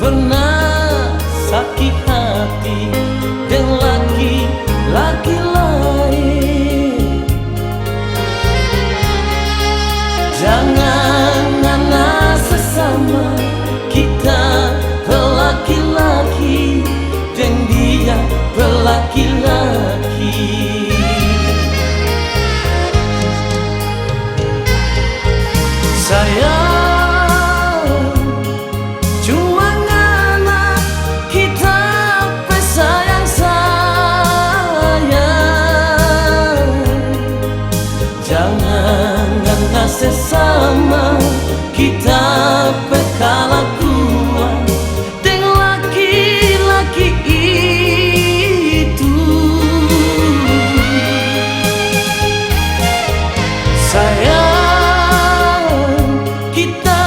pernah sakit hati dengan laki-laki lain. Jangan anak sesama kita berlaki-laki dan dia berlaki-laki. Sayang, cuma anak kita pesayang sayang. Jangan anak sesama kita pekalah kuat dengan laki-laki itu. Sayang, kita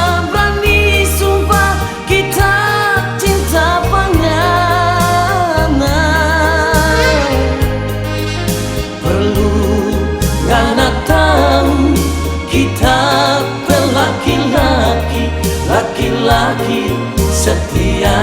berlaki-laki, laki-laki setia.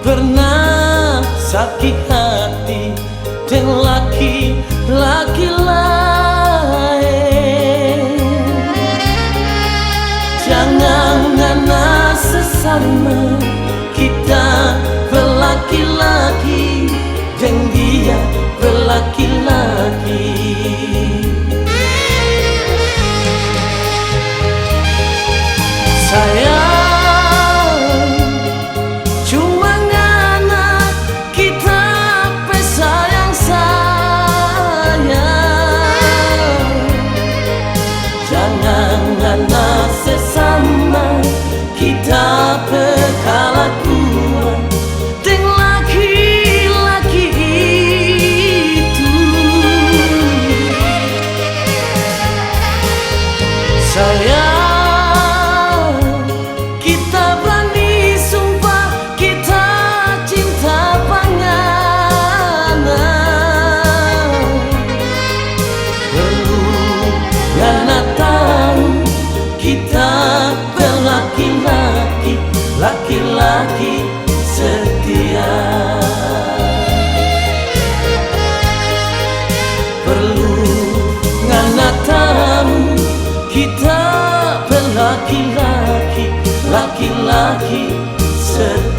Pernah sakit hati dengan laki-laki lain. Jangan anak sesama kita berlaki-laki dan dia berlaki-laki. Sayang, anak sesama kita pekalah kuat dengan laki-laki itu. Sayang, kita berani sumpah kita cinta panganan. Perlu anak kita berlaki-laki, laki-laki setia. Perlu anak tahu kita berlaki-laki, laki-laki setia.